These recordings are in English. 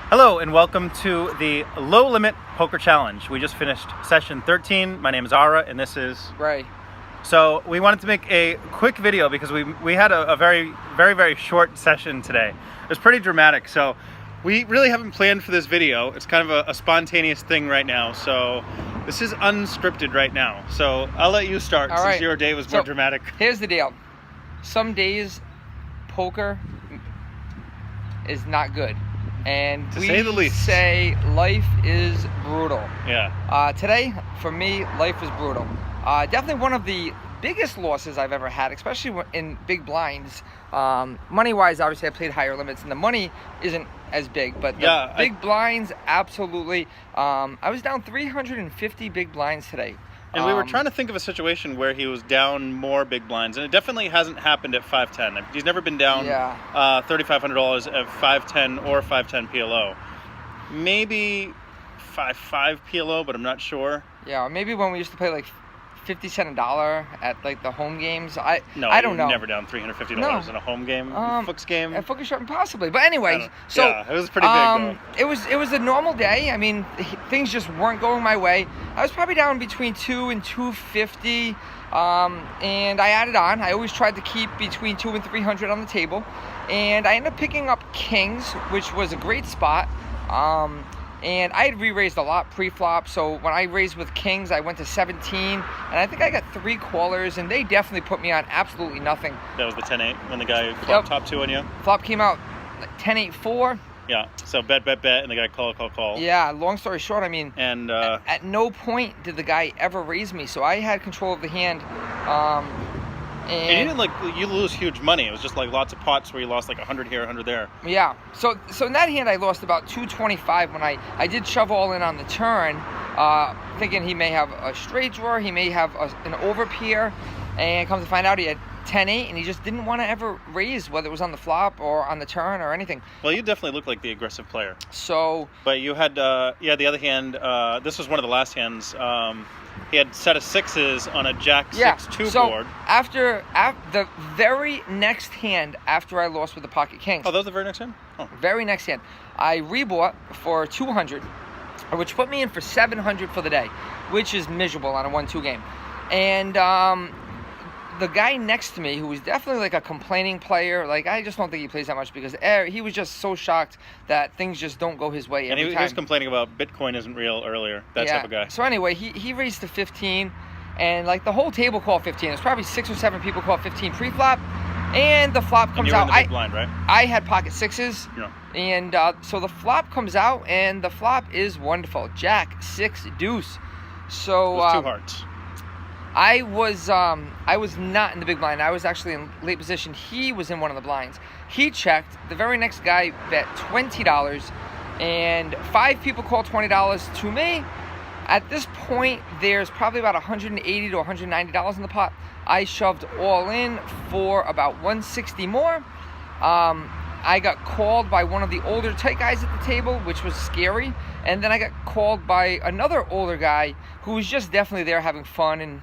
Hello and welcome to the Low Limit Poker Challenge. We just finished session 13. My name is Ara and this is Ray. So we wanted to make a quick video because we had a very short session today. It was pretty dramatic, so we really haven't planned for this video. It's kind of a spontaneous thing right now, so this is unscripted right now. So I'll let you start since your day was more dramatic. Here's the deal. Some days poker is not good. And to say the least, say life is brutal. Yeah. Today, for me, life was brutal. Definitely one of the biggest losses I've ever had, especially in big blinds. Money-wise, obviously, I played higher limits, and the money isn't as big. But the big blinds, absolutely. I was down 350 big blinds today. And we were trying to think of a situation where he was down more big blinds, and it definitely hasn't happened at 510. He's never been down $3,500 at 510 or 510 PLO. Maybe 5.5 PLO, but I'm not sure. Yeah, or maybe when we used to play like 50 cents a dollar at like the home games. I don't know. Never down $350 in a home game, Fuchs game. At Fuchs possibly, but anyway. So yeah, it was pretty big though. It was a normal day. I mean, things just weren't going my way. I was probably down between 2 and 250, and I added on. I always tried to keep between 2 and 300 on the table, and I ended up picking up kings, which was a great spot. And I had re-raised a lot pre-flop, so when I raised with kings, I went to 17, and I think I got 3 callers, and they definitely put me on absolutely nothing. That was the 10-8 when the guy flopped top 2 on you? Flop came out like 10-8-4. Yeah, so bet, and the guy call. Yeah, long story short, I mean, and at no point did the guy ever raise me, so I had control of the hand. And you didn't you lose huge money. It was just like lots of pots where you lost like 100 here, 100 there. Yeah. So in that hand, I lost about 225 when I did shove all in on the turn, thinking he may have a straight draw, he may have an overpair, and come to find out he had 10-8, and he just didn't want to ever raise, whether it was on the flop or on the turn or anything. Well, you definitely look like the aggressive player. So. But you had, the other hand. This was one of the last hands. He had set of 6s on a Jack 6-2 board. After the very next hand after I lost with the pocket kings. Oh, that was the very next hand? Oh. Very next hand. I rebought for 200, which put me in for 700 for the day, which is miserable on a 1-2 game. And the guy next to me, who was definitely like a complaining player, like I just don't think he plays that much because he was just so shocked that things just don't go his way every time. And he was complaining about Bitcoin isn't real earlier, that type of guy. So anyway, he raised to 15, and like the whole table called 15. There's probably 6 or 7 people called 15 pre-flop, and the flop comes out. And you were in the big blind, right? I had pocket 6s, yeah. And so the flop comes out, and the flop is wonderful. Jack 6 deuce. So it was 2 hearts. I was not in the big blind. I was actually in late position. He was in one of the blinds. He checked. The very next guy bet $20, and 5 people called $20 to me. At this point, there's probably about $180 to $190 in the pot. I shoved all in for about $160 more. I got called by one of the older tight guys at the table, which was scary. And then I got called by another older guy who was just definitely there having fun and,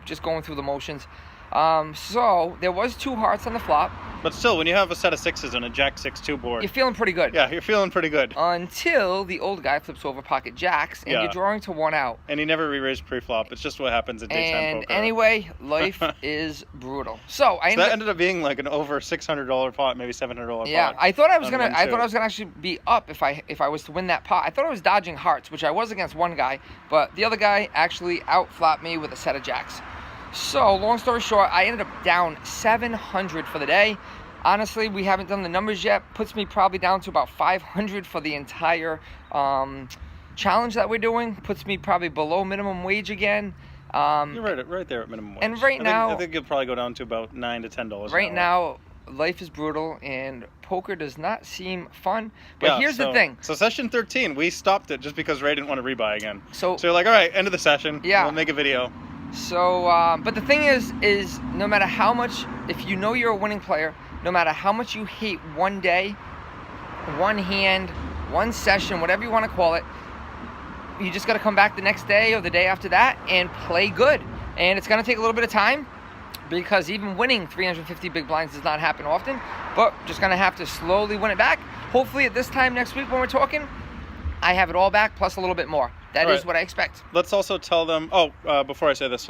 just going through the motions. So there was 2 hearts on the flop. But still, when you have a set of 6s on a Jack 6-2 board, you're feeling pretty good. Yeah, you're feeling pretty good. Until the old guy flips over pocket jacks, and you're drawing to 1 out. And he never re-raised pre-flop. It's just what happens in daytime poker. And anyway, life is brutal. So that ended up being like an over $600 pot, maybe $700 pot. Yeah, I thought I was gonna actually be up if I was to win that pot. I thought I was dodging hearts, which I was against one guy, but the other guy actually outflopped me with a set of jacks. So long story short, I ended up down 700 for the day. Honestly, we haven't done the numbers yet. Puts me probably down to about 500 for the entire challenge that we're doing. Puts me probably below minimum wage again. You're right there at minimum wage. And I think you'll probably go down to about $9 to $10. Right now, life is brutal, and poker does not seem fun. But here's the thing. So session 13, we stopped it just because Ray didn't want to rebuy again. So you're like, all right, end of the session. Yeah. We'll make a video. So, but the thing is no matter how much, if you know you're a winning player, no matter how much you hate one day, one hand, one session, whatever you want to call it, you just got to come back the next day or the day after that and play good. And it's going to take a little bit of time because even winning 350 big blinds does not happen often, but just going to have to slowly win it back. hopefully at this time next week when we're talking, I have it all back plus a little bit more. That is what I expect. Let's also tell them, before I say this,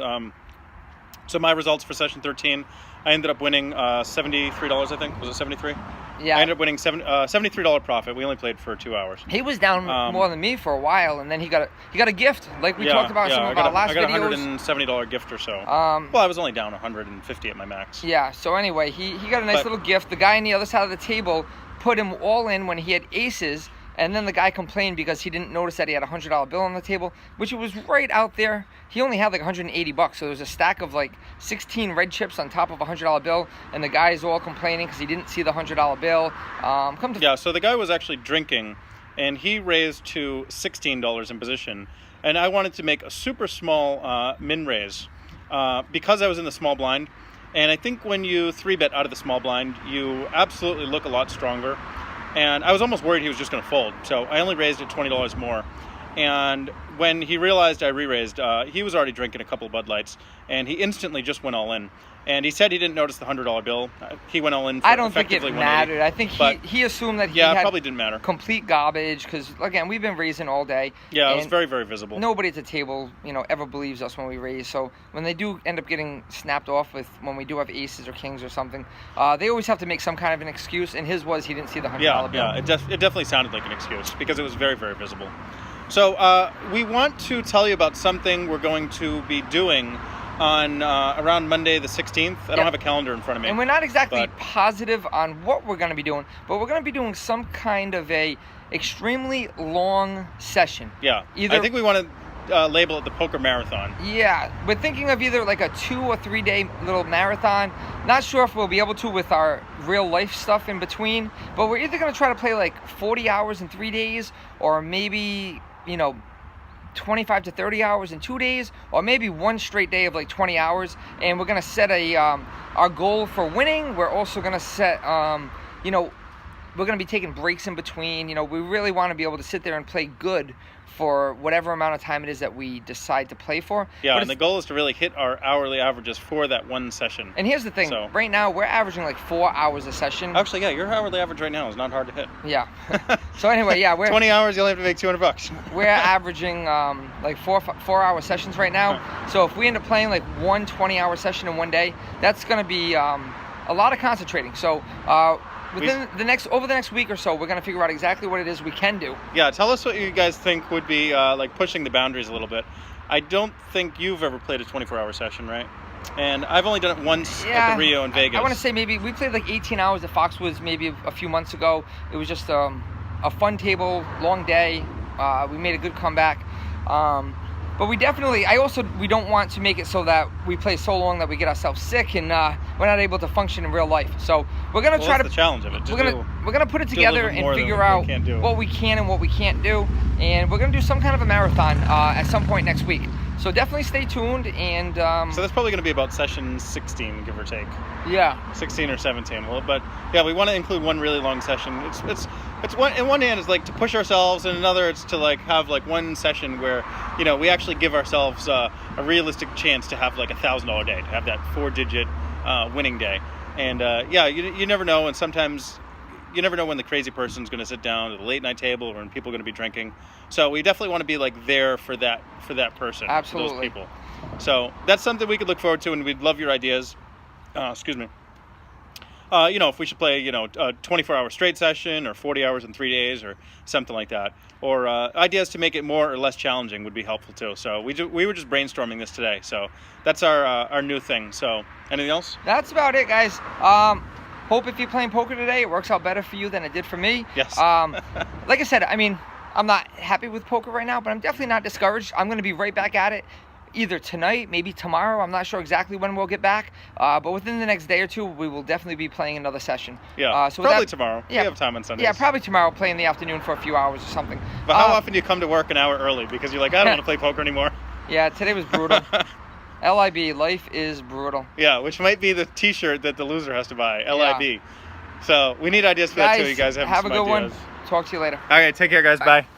so my results for session 13, I ended up winning $73, I think. Was it 73? Yeah. I ended up winning $73 profit. We only played for 2 hours. He was down more than me for a while, and then he got a gift, like we talked about in some of our last videos. I got a $170 gift or so. Well, I was only down 150 at my max. Yeah, so anyway, he got a nice little gift. The guy on the other side of the table put him all in when he had aces, and then the guy complained because he didn't notice that he had a $100 bill on the table, which was right out there. He only had like $180, so there was a stack of like 16 red chips on top of a $100 bill, and the guy's all complaining because he didn't see the $100 bill. So the guy was actually drinking, and he raised to $16 in position, and I wanted to make a super small min raise because I was in the small blind, and I think when you 3-bet out of the small blind, you absolutely look a lot stronger. And I was almost worried he was just going to fold. So I only raised it $20 more. And when he realized I re-raised, he was already drinking a couple of Bud Lights, and he instantly just went all in. And he said he didn't notice the $100 bill. He went all in for I don't think it effectively mattered. I think he assumed that he it had probably didn't matter. Complete garbage, because, again, we've been raising all day. Yeah, it was very, very visible. Nobody at the table, ever believes us when we raise. So when they do end up getting snapped off with when we do have aces or kings or something, they always have to make some kind of an excuse, and his was he didn't see the $100 bill. Yeah, it definitely sounded like an excuse because it was very, very visible. So we want to tell you about something we're going to be doing on around Monday the 16th. I don't have a calendar in front of me. And we're not exactly positive on what we're going to be doing, but we're going to be doing some kind of a extremely long session. Yeah, I think we want to label it the poker marathon. Yeah, we're thinking of either like a 2 or 3 day little marathon. Not sure if we'll be able to with our real life stuff in between, but we're either going to try to play like 40 hours in 3 days, or maybe, 25 to 30 hours in 2 days, or maybe one straight day of like 20 hours. And we're going to set our goal for winning. We're also going to set, we're going to be taking breaks in between. We really want to be able to sit there and play good for whatever amount of time it is that we decide to play for. Yeah, and the goal is to really hit our hourly averages for that one session. And here's the thing, right now we're averaging like 4 hours a session. Actually, yeah, your hourly average right now is not hard to hit. Yeah. So anyway, yeah, we're 20 hours, you only have to make $200. We're averaging like 4-hour sessions right now. So if we end up playing like one 20-hour session in one day, that's going to be a lot of concentrating. So over the next week or so, we're going to figure out exactly what it is we can do. Yeah, tell us what you guys think would be like pushing the boundaries a little bit. I don't think you've ever played a 24-hour session, right? And I've only done it once at the Rio in Vegas. I want to say maybe we played like 18 hours at Foxwoods maybe a few months ago. It was just a fun table, long day. We made a good comeback. But we don't want to make it so that we play so long that we get ourselves sick and we're not able to function in real life. So we're gonna try to. That's the challenge of it. We're gonna put it together and figure out what we can and what we can't do, and we're gonna do some kind of a marathon at some point next week. So definitely stay tuned. And so that's probably gonna be about session 16, give or take. Yeah. 16 or 17. Well, but yeah, we want to include one really long session. It's one, in one hand it's like to push ourselves, and another it's to like have like one session where we actually give ourselves a realistic chance to have like $1,000 day, to have that 4-digit winning day. And you never know, and sometimes you never know when the crazy person's going to sit down at the late night table, or when people are going to be drinking. So we definitely want to be like there for that person. Absolutely. For those people. So that's something we could look forward to, and we'd love your ideas. Excuse me. If we should play, a 24-hour straight session, or 40 hours in 3 days, or something like that. Or ideas to make it more or less challenging would be helpful too. So we were just brainstorming this today. So that's our new thing. So anything else? That's about it, guys. Hope if you're playing poker today, it works out better for you than it did for me. Yes. Like I said, I'm not happy with poker right now, but I'm definitely not discouraged. I'm going to be right back at it. Either tonight, maybe tomorrow. I'm not sure exactly when we'll get back, but within the next day or two, we will definitely be playing another session. Yeah, probably tomorrow. Yeah, we have time on Sundays. Yeah, probably tomorrow, play in the afternoon for a few hours or something. But how often do you come to work an hour early because you're like, I don't want to play poker anymore? Yeah, today was brutal. LIB, life is brutal. Yeah, which might be the T-shirt that the loser has to buy, LIB. Yeah. So we need ideas for that too, you guys. Have a good one. Talk to you later. All right, take care, guys. Bye.